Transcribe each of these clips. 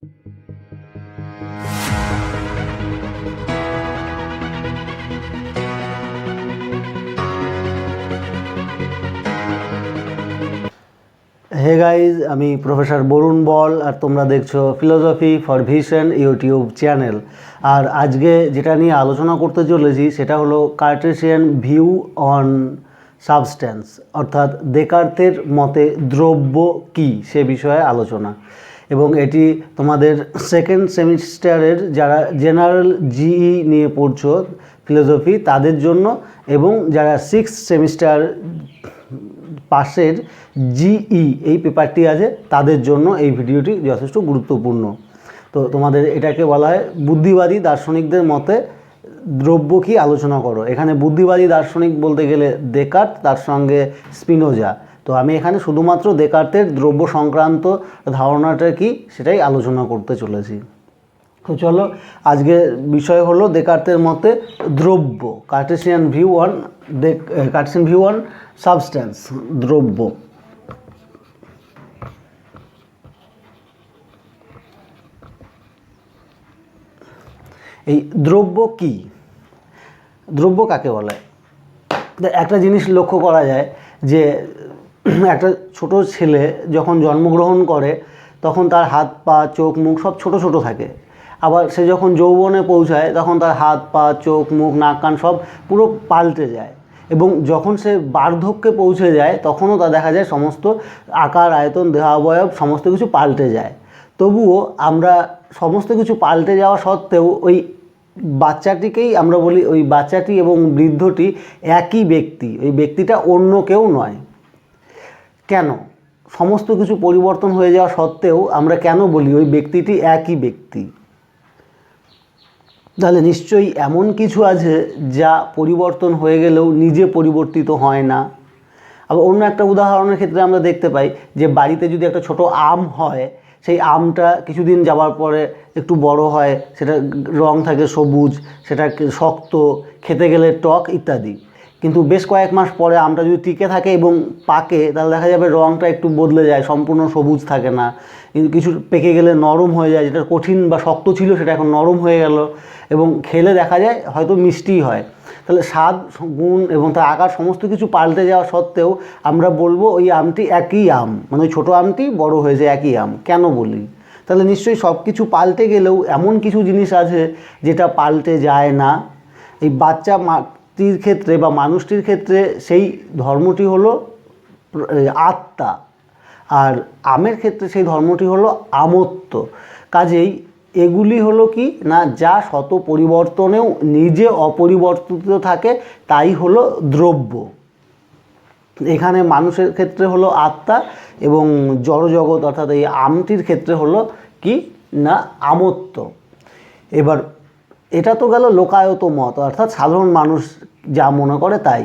হে guys, আমি professor Varun Bal আর তোমরা দেখছো philosophy for vision YouTube channel. আর আজকে যেটা নিয়ে আলোচনা করতে চলেছি সেটা হলো কার্টেসিয়ান ভিউ অন সাবস্ট্যান্স, অর্থাৎ দেকার্তের মতে দ্রব্য কী সে বিষয়ে আলোচনা। এবং এটি তোমাদের সেকেন্ড সেমিস্টারের যারা জেনারেল জিই নিয়ে পড়ছো ফিলোসফি তাদের জন্য, এবং যারা সিক্স সেমিস্টার পাশের জিই এই পেপারটি আছে তাদের জন্য এই ভিডিওটি যথেষ্ট গুরুত্বপূর্ণ। তো তোমাদের এটাকে বলা হয় বুদ্ধিবাদী দার্শনিকদের মতে দ্রব্য কী আলোচনা করো। এখানে বুদ্ধিবাদী দার্শনিক বলতে গেলে দেকার্ত, তার সঙ্গে স্পিনোজা। তো আমি এখানে শুধুমাত্র দেকার্তের দ্রব্য সংক্রান্ত ধারণাটা কি সেটাই আলোচনা করতে চলেছি। তো চলো, আজকের বিষয় হলো দেকার্তের মতে দ্রব্য, কার্টেসিয়ান ভিউ অন সাবস্ট্যান্স, দ্রব্য। এই দ্রব্য কি, দ্রব্য কাকে বলে? একটা জিনিস লক্ষ্য করা যায় যে একটা ছোট ছেলে যখন জন্মগ্রহণ করে তখন তার হাত পা চোখ মুখ সব ছোট ছোট থাকে। আবার সে যখন যৌবনে পৌঁছায় তখন তার হাত পা চোখ মুখ নাক কান সব পুরো পাল্টে যায়। এবং যখন সে বার্ধক্যে পৌঁছে যায় তখনও তা দেখা যায় সমস্ত আকার আয়তন দেহাবয়ব সমস্ত কিছু পাল্টে যায়। তবুও আমরা সমস্ত কিছু পাল্টে যাওয়া সত্ত্বেও ওই বাচ্চাটিকেই আমরা বলি ওই বাচ্চাটি এবং বৃদ্ধটি একই ব্যক্তি, ওই ব্যক্তিটা অন্য কেউ নয়। কেন সমস্ত কিছু পরিবর্তন হয়ে যাওয়া সত্ত্বেও আমরা কেন বলি ওই ব্যক্তিটি একই ব্যক্তি? তাহলে নিশ্চয়ই এমন কিছু আছে যা পরিবর্তন হয়ে গেলেও নিজে পরিবর্তিত হয় না। আবার অন্য একটা উদাহরণের ক্ষেত্রে আমরা দেখতে পাই যে বাড়িতে যদি একটা ছোট আম হয়, সেই আমটা কিছুদিন যাওয়ার পরে একটু বড় হয়, সেটা রং থাকে সবুজ, সেটা শক্ত, খেতে গেলে টক ইত্যাদি। কিন্তু বেশ কয়েক মাস পরে আমটা যদি টিকে থাকে এবং পাকে তাহলে দেখা যাবে রংটা একটু বদলে যায়, সম্পূর্ণ সবুজ থাকে না। কিন্তু কিছু পেকে গেলে নরম হয়ে যায়, যেটা কঠিন বা শক্ত ছিল সেটা এখন নরম হয়ে গেল এবং খেলে দেখা যায় হয়তো মিষ্টিই হয়। তাহলে স্বাদ, গুণ এবং তার আকার সমস্ত কিছু পাল্টে যাওয়া সত্ত্বেও আমরা বলবো ওই আমটি একই আম, মানে ওই ছোটো আমটি বড় হয়েছে একই আম কেন বলি? তাহলে নিশ্চয়ই সব কিছু পাল্টে গেলেও এমন কিছু জিনিস আছে যেটা পাল্টে যায় না। এই বাচ্চাটির ক্ষেত্রে বা মানুষটির ক্ষেত্রে সেই ধর্মটি হলো আত্মা, আর আমের ক্ষেত্রে সেই ধর্মটি হলো আমত্ব। কাজেই এগুলি হলো কি না, যা শত পরিবর্তনেও নিজে অপরিবর্তিত থাকে তাই হলো দ্রব্য। এখানে মানুষের ক্ষেত্রে হলো আত্মা এবং জড়জগৎ অর্থাৎ এই আমটির ক্ষেত্রে হলো কি না আমত্ব। এবার এটা তো গেল লোকায়ত মত, অর্থাৎ সাধারণ মানুষ যা মনে করে তাই।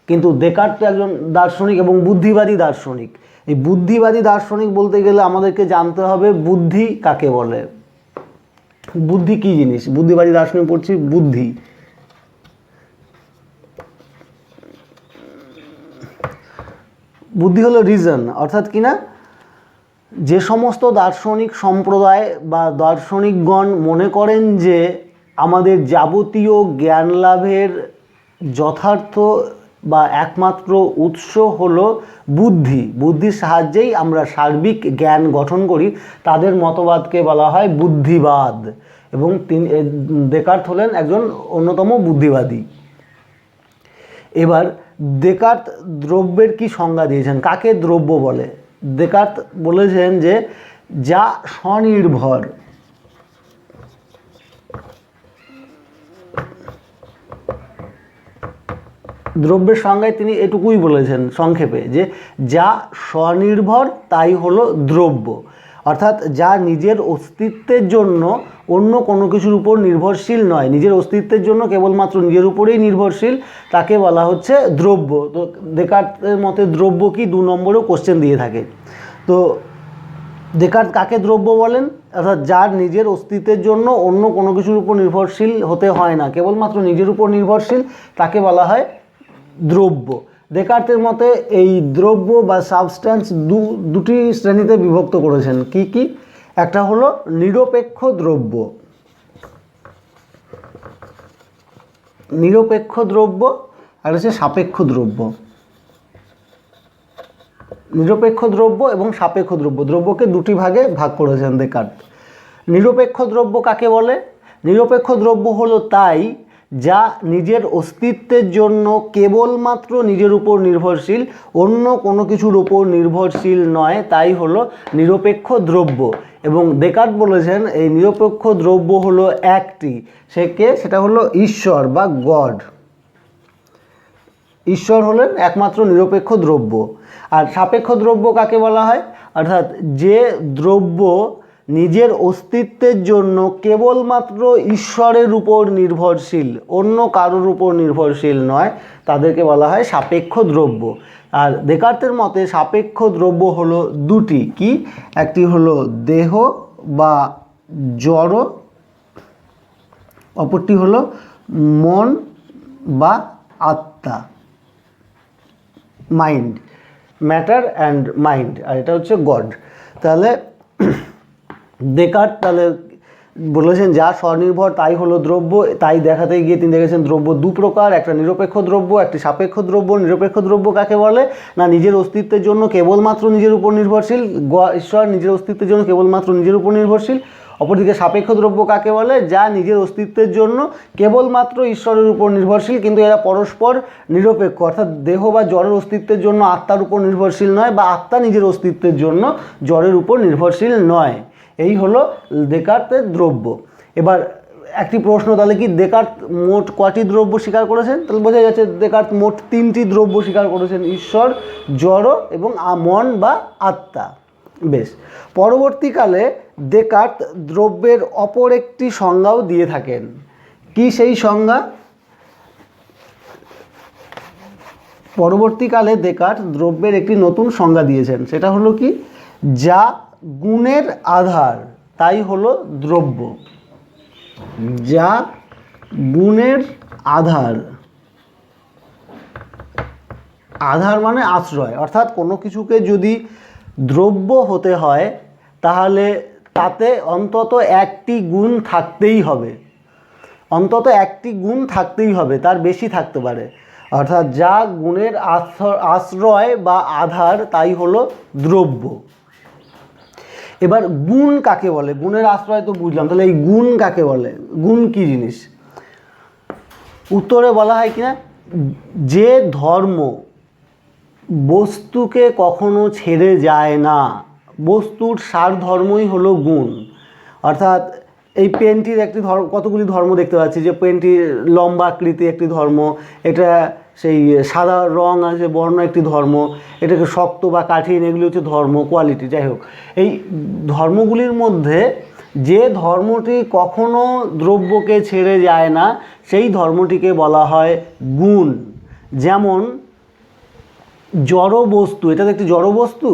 কিন্তু দেকার্ত তো একজন দার্শনিক এবং বুদ্ধিবাদী দার্শনিক। এই বুদ্ধিবাদী দার্শনিক বলতে গেলে আমাদেরকে জানতে হবে বুদ্ধি কাকে বলে, বুদ্ধি কী জিনিস। বুদ্ধিবাদী দার্শনিক পড়ছি বুদ্ধি। বুদ্ধি হলো রিজন, অর্থাৎ কি না, যে সমস্ত দার্শনিক সম্প্রদায় বা দার্শনিকগণ মনে করেন যে আমাদের যাবতীয় জ্ঞান লাভের যথার্থ বা একমাত্র উৎস হলো বুদ্ধি, বুদ্ধির সাহায্যেই আমরা সার্বিক জ্ঞান গঠন করি, তাদের মতবাদকে বলা হয় বুদ্ধিবাদ। এবং তিনি দেকার্ত হলেন একজন অন্যতম বুদ্ধিবাদী। এবার দেকার্ত দ্রব্যের কি সংজ্ঞা দিয়েছেন, কাকে দ্রব্য বলে? দেকার্ত বলেছেন যে যা স্বনির্ভর। দ্রব্যের সংজ্ঞায় তিনি এটুকুই বলেছেন সংক্ষেপে, যে যা স্বনির্ভর তাই হলো দ্রব্য, অর্থাৎ যা নিজের অস্তিত্বের জন্য অন্য কোনো কিছুর উপর নির্ভরশীল নয়, নিজের অস্তিত্বের জন্য কেবলমাত্র নিজের উপরেই নির্ভরশীল, তাকে বলা হচ্ছে দ্রব্য। তো দেকার্তের মতে দ্রব্য কি 2 নম্বরেও কোশ্চেন দিয়ে থাকে। তো দেকার্ত কাকে দ্রব্য বলেন? অর্থাৎ যার নিজের অস্তিত্বের জন্য অন্য কোনো কিছুর উপর নির্ভরশীল হতে হয় না, কেবলমাত্র নিজের উপর নির্ভরশীল, তাকে বলা হয় দ্রব্য। দেকার্তের মতে এই দ্রব্য বা সাবস্ট্যান্স দুটি শ্রেণীতে বিভক্ত করেছেন। কি কি? একটা হলো নিরপেক্ষ দ্রব্য, নিরপেক্ষ দ্রব্য আর হচ্ছে সাপেক্ষ দ্রব্য। নিরপেক্ষ দ্রব্য এবং সাপেক্ষ দ্রব্য, দ্রব্যকে দুটি ভাগে ভাগ করেছেন দেকার্ত। নিরপেক্ষ দ্রব্য কাকে বলে? নিরপেক্ষ দ্রব্য হলো তাই যা নিজের অস্তিত্বের জন্য কেবলমাত্র নিজের উপর নির্ভরশীল, অন্য কোনো কিছুর উপর নির্ভরশীল নয়, তাই হলো নিরপেক্ষ দ্রব্য। এবং দেকার্ত বলেছেন এই নিরপেক্ষ দ্রব্য হলো একটি, সেটা হলো ঈশ্বর বা গড। ঈশ্বর হলেন একমাত্র নিরপেক্ষ দ্রব্য। আর সাপেক্ষ দ্রব্য কাকে বলা হয়? অর্থাৎ যে দ্রব্য নিজের অস্তিত্বের জন্য কেবলমাত্র ঈশ্বরের উপর নির্ভরশীল, অন্য কারোর উপর নির্ভরশীল নয়, তাদেরকে বলা হয় সাপেক্ষ দ্রব্য। আর দেকার্তের মতে সাপেক্ষ দ্রব্য হলো দুটি, কি? একটি হলো দেহ বা জড়, অপরটি হলো মন বা আত্মা, মাইন্ড, ম্যাটার অ্যান্ড মাইন্ড, আর এটা হচ্ছে গড। তাহলে দেকার্ত তাহলে বলেছেন যা স্বনির্ভর তাই হলো দ্রব্য। তাই দেখাতে গিয়ে তিনি দেখেছেন দ্রব্য দু প্রকার, একটা নিরপেক্ষ দ্রব্য, একটি সাপেক্ষ দ্রব্য। নিরপেক্ষ দ্রব্য কাকে বলে? না নিজের অস্তিত্বের জন্য কেবলমাত্র নিজের উপর নির্ভরশীল, ঈশ্বর নিজের অস্তিত্বের জন্য কেবলমাত্র নিজের উপর নির্ভরশীল। অপরদিকে সাপেক্ষ দ্রব্য কাকে বলে? যা নিজের অস্তিত্বের জন্য কেবলমাত্র ঈশ্বরের উপর নির্ভরশীল, কিন্তু এরা পরস্পর নিরপেক্ষ, অর্থাৎ দেহ বা জড়ের অস্তিত্বের জন্য আত্মার উপর নির্ভরশীল নয়, বা আত্মা নিজের অস্তিত্বের জন্য জড়ের উপর নির্ভরশীল নয়। এই হলো দেকার্তের দ্রব্য। এবার একটি প্রশ্ন, তাহলে কি দেকার্ত মোট কটি দ্রব্য স্বীকার করেছেন? তাহলে বোঝা যাচ্ছে দেকার্ত মোট তিনটি দ্রব্য স্বীকার করেছেন, ঈশ্বর, জড় এবং মন বা আত্মা। বেশ, পরবর্তীকালে দেকার্ত দ্রব্যের অপর একটি সংজ্ঞাও দিয়ে থাকেন। কি সেই সংজ্ঞা? পরবর্তীকালে দেকার্ত দ্রব্যের একটি নতুন সংজ্ঞা দিয়েছেন, সেটা হলো কি? যা গুণের আধার তাই হলো দ্রব্য। যা গুণের আধার, আধার মানে আশ্রয়, অর্থাৎ কোনো কিছুকে যদি দ্রব্য হতে হয় তাহলে তাতে অন্তত একটি গুণ থাকতেই হবে, অন্তত একটি গুণ থাকতেই হবে, তার বেশি থাকতে পারে। অর্থাৎ যা গুণের আশ্রয় বা আধার তাই হলো দ্রব্য। এবার গুণ কাকে বলে? গুণের আশ্রয় তো বুঝলাম, তাহলে এই গুণ কাকে বলে? গুণ কি জিনিস? উত্তরে বলা হয় কিনা, যে ধর্ম বস্তুকে কখনো ছেড়ে যায় না, বস্তুর সার ধর্মই হলো গুণ। অর্থাৎ এই পেনটির একটি কতগুলি ধর্ম দেখতে পাচ্ছি, যে পেনটির লম্বা আকৃতি একটি ধর্ম, এটা সেই সাদা রং আছে বর্ণ একটি ধর্ম, এটাকে শক্ত বা কাঠিন এগুলি হচ্ছে ধর্ম, কোয়ালিটি। যাই হোক, এই ধর্মগুলির মধ্যে যে ধর্মটি কখনো দ্রব্যকে ছেড়ে যায় না সেই ধর্মটিকে বলা হয় গুণ। যেমন জড় বস্তু, এটা তো একটি জড় বস্তু,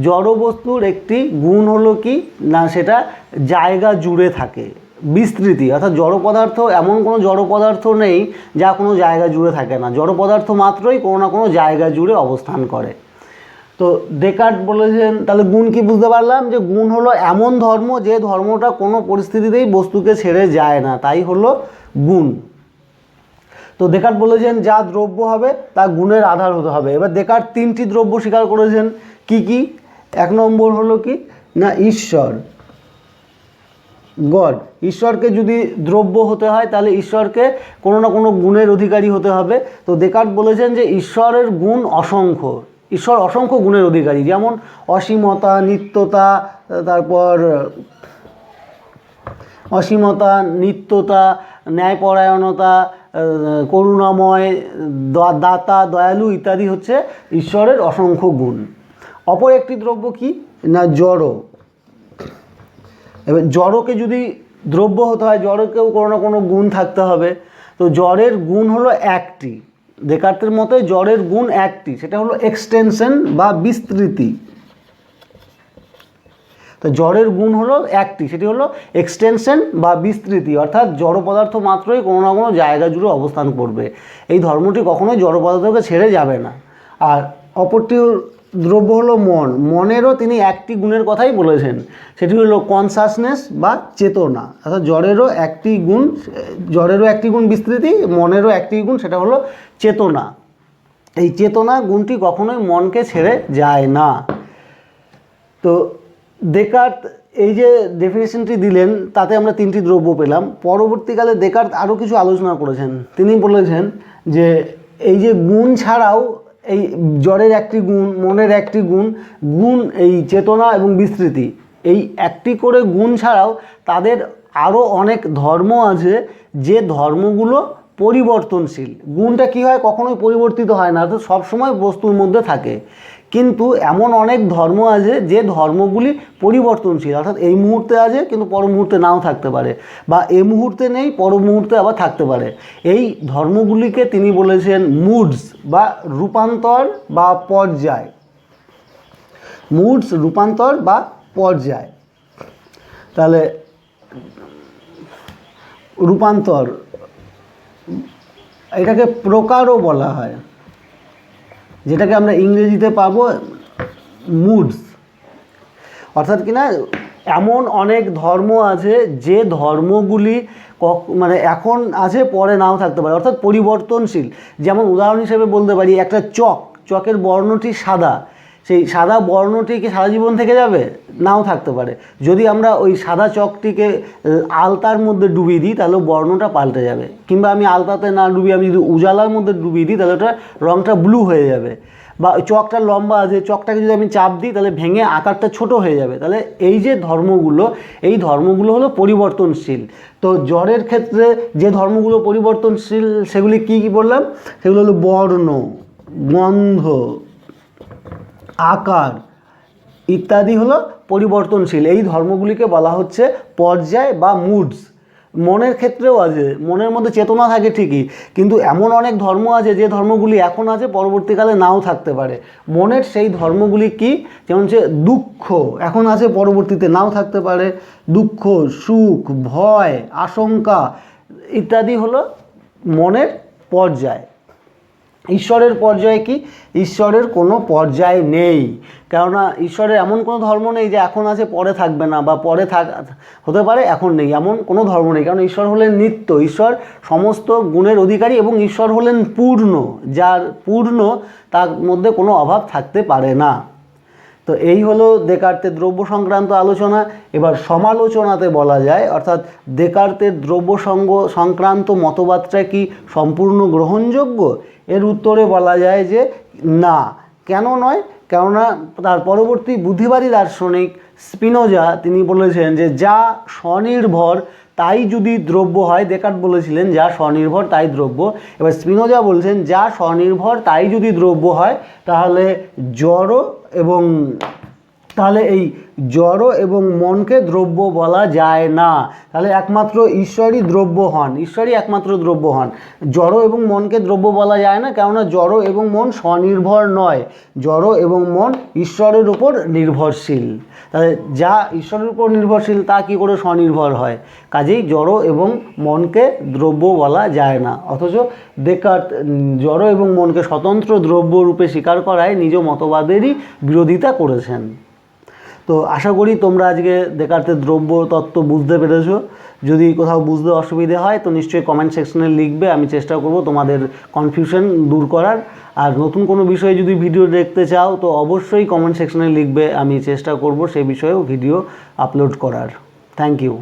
জড় বস্তুর একটি গুণ হলো কি না, সেটা জায়গা জুড়ে থাকে, বিস্তৃতি। অর্থাৎ জড় পদার্থ, এমন কোনো জড় পদার্থ নেই যা কোনো জায়গা জুড়ে থাকে না, জড় পদার্থ মাত্রই কোনো না কোনো জায়গা জুড়ে অবস্থান করে। তো দেকার্ত বলেছেন, তাহলে গুণ কি বুঝতে পারলাম, যে গুণ হলো এমন ধর্ম যে ধর্মটা কোনো পরিস্থিতিতেই বস্তুকে ছেড়ে যায় না, তাই হলো গুণ। তো দেকার্ত বলেছেন যা দ্রব্য হবে তা গুণের আধার হতে হবে। এবার দেকার্ত তিনটি দ্রব্য স্বীকার করেছেন, কি কি? এক নম্বর হলো কি না ঈশ্বর, গড। ঈশ্বরকে যদি দ্রব্য হতে হয় তাহলে ঈশ্বরকে কোনো না কোনো গুণের অধিকারী হতে হবে। তো দেকার্ত বলেছেন যে ঈশ্বরের গুণ অসংখ্য, ঈশ্বর অসংখ্য গুণের অধিকারী, যেমন অসীমতা, নিত্যতা, তারপর অসীমতা, নিত্যতা, ন্যায়পরায়ণতা, করুণাময়, দাতা, দয়ালু ইত্যাদি হচ্ছে ঈশ্বরের অসংখ্য গুণ। অপর একটি দ্রব্য কি না জড়। এবার জড়কে যদি দ্রব্য হতে হয় জড়কেও কোনো না কোনো গুণ থাকতে হবে। তো জড়ের গুণ হলো একটি, দেকার্তের মতে জড়ের গুণ একটি, সেটা হলো এক্সটেনশন বা বিস্তৃতি। তো জড়ের গুণ হলো একটি, সেটি হলো এক্সটেনশন বা বিস্তৃতি, অর্থাৎ জড় পদার্থ মাত্রই কোনো না কোনো জায়গা জুড়ে অবস্থান করবে, এই ধর্মটি কখনোই জড় পদার্থকে ছেড়ে যাবে না। আর অপরটি দ্রব্য হলো মন, মনেরও তিনি একটি গুণের কথাই বলেছেন, সেটি হলো কনসাসনেস বা চেতনা। অর্থাৎ জড়েরও একটি গুণ বিস্তৃতি, মনেরও একটি গুণ, সেটা হলো চেতনা। এই চেতনা গুণটি কখনোই মনকে ছেড়ে যায় না। তো ডেকার্ত এই যে ডেফিনেশনটি দিলেন তাতে আমরা তিনটি দ্রব্য পেলাম। পরবর্তীকালে ডেকার্ত আরও কিছু আলোচনা করেছেন। তিনি বলেছেন যে এই যে গুণ ছাড়াও এই জড়ের একটি গুণ, মনের একটি গুণ এই চেতনা এবং বিস্তৃতি, এই একটি করে গুণ ছাড়াও তাদের আরও অনেক ধর্ম আছে, যে ধর্মগুলো পরিবর্তনশীল। গুণটা কী হয়, কখনোই পরিবর্তিত হয় না, অর্থাৎ সবসময় বস্তুর মধ্যে থাকে। কিন্তু এমন অনেক ধর্ম আছে যে ধর্মগুলি পরিবর্তনশীল, অর্থাৎ এই মুহূর্তে আছে কিন্তু পর মুহূর্তে নাও থাকতে পারে, বা এই মুহূর্তে নেই পর মুহূর্তে আবার থাকতে পারে। এই ধর্মগুলিকে তিনি বলেছেন মুডস বা রূপান্তর বা পর্যায়। মুডস, রূপান্তর বা পর্যায়। তাহলে রূপান্তর, এটাকে প্রকারও বলা হয়, যেটাকে আমরা ইংরেজিতে পাবো মুডস। অর্থাৎ কিনা এমন অনেক ধর্ম আছে যে ধর্মগুলি মানে এখন আছে পরে নাও থাকতে পারে, অর্থাৎ পরিবর্তনশীল। যেমন উদাহরণ হিসেবে বলতে পারি একটা চকের বর্ণটি সাদা, সেই সাদা বর্ণটি কি সারা জীবন থেকে যাবে? নাও থাকতে পারে। যদি আমরা ওই সাদা চকটিকে আলতার মধ্যে ডুবিয়ে দিই তাহলে বর্ণটা পাল্টে যাবে, কিংবা আমি আলতাতে না ডুবিয়ে আমি যদি উজালার মধ্যে ডুবিয়ে দিই তাহলে ওটা রঙটা ব্লু হয়ে যাবে। বা চকটা লম্বা আছে, চকটাকে যদি আমি চাপ দিই তাহলে ভেঙে আকারটা ছোট হয়ে যাবে। তাহলে এই যে ধর্মগুলো, এই ধর্মগুলো হলো পরিবর্তনশীল। তো জড়ের ক্ষেত্রে যে ধর্মগুলো পরিবর্তনশীল সেগুলি কী কী বললাম? সেগুলো হলো বর্ণ, গন্ধ, আকার ইত্যাদি হলো পরিবর্তনশীল। এই ধর্মগুলিকে বলা হচ্ছে পর্যায় বা মুডস। মনের ক্ষেত্রেও আছে, মনের মধ্যে চেতনা থাকে ঠিকই, কিন্তু এমন অনেক ধর্ম আছে যে ধর্মগুলি এখন আছে পরবর্তীকালে নাও থাকতে পারে। মনের সেই ধর্মগুলি কি? যেমন হচ্ছে দুঃখ, এখন আছে পরবর্তীতে নাও থাকতে পারে। দুঃখ, সুখ, ভয়, আশঙ্কা ইত্যাদি হলো মনের পর্যায়। ঈশ্বরের পর্যায়ে কি? ঈশ্বরের কোনো পর্যায় নেই, কেননা ঈশ্বরের এমন কোনো ধর্ম নেই যে এখন আছে পরে থাকবে না, বা পরে হতে পারে এখন নেই, এমন কোনো ধর্ম নেই। কারণ ঈশ্বর হলেন নিত্য, ঈশ্বর সমস্ত গুণের অধিকারী, এবং ঈশ্বর হলেন পূর্ণ, যার পূর্ণ তার মধ্যে কোনো অভাব থাকতে পারে না। তো এই হলো ডেকার্তের দ্রব্য সংক্রান্ত আলোচনা। এবার সমালোচনাতে বলা যায়, অর্থাৎ ডেকার্তের দ্রব্য সংক্রান্ত মতবাদটা কি সম্পূর্ণ গ্রহণযোগ্য? এর উত্তরে বলা যায় যে না। কেন নয়? কেননা তার পরবর্তী বুদ্ধিবাদী দার্শনিক স্পিনোজা তিনি বলেছেন যে যা স্বনির্ভর তাই যদি দ্রব্য হয়, ডেকার্ত বলেছিলেন যা স্বনির্ভর তাই দ্রব্য। এবার স্পিনোজা বলছেন যা স্বনির্ভর তাই যদি দ্রব্য হয় তাহলে এই জড় এবং মনকে দ্রব্য বলা যায় না। তাহলে একমাত্র ঈশ্বরই দ্রব্য হন, ঈশ্বরই একমাত্র দ্রব্য হন। জড় এবং মনকে দ্রব্য বলা যায় না, কেননা জড় এবং মন স্বনির্ভর নয়, জড় এবং মন ঈশ্বরের উপর নির্ভরশীল। তাহলে যা ঈশ্বরের উপর নির্ভরশীল তা কী করে স্বনির্ভর হয়? কাজেই জড় এবং মনকে দ্রব্য বলা যায় না। অথচ ডেকার্ত জড় এবং মনকে স্বতন্ত্র দ্রব্য রূপে স্বীকার করায় নিজ মতবাদেরই বিরোধিতা করেছেন। তো আশা করি তোমরা আজকে ডেকার্তের দ্রব্য তত্ত্ব বুঝতে পেরেছো। যদি কোথাও বুঝতে অসুবিধে হয় তো নিশ্চয়ই কমেন্ট সেকশনে লিখবে, আমি চেষ্টা করব তোমাদের কনফিউশন দূর করার। আর নতুন কোনো বিষয়ে যদি ভিডিও দেখতে চাও তো অবশ্যই কমেন্ট সেকশনে লিখবে, আমি চেষ্টা করব সেই বিষয়েও ভিডিও আপলোড করার। Thank you.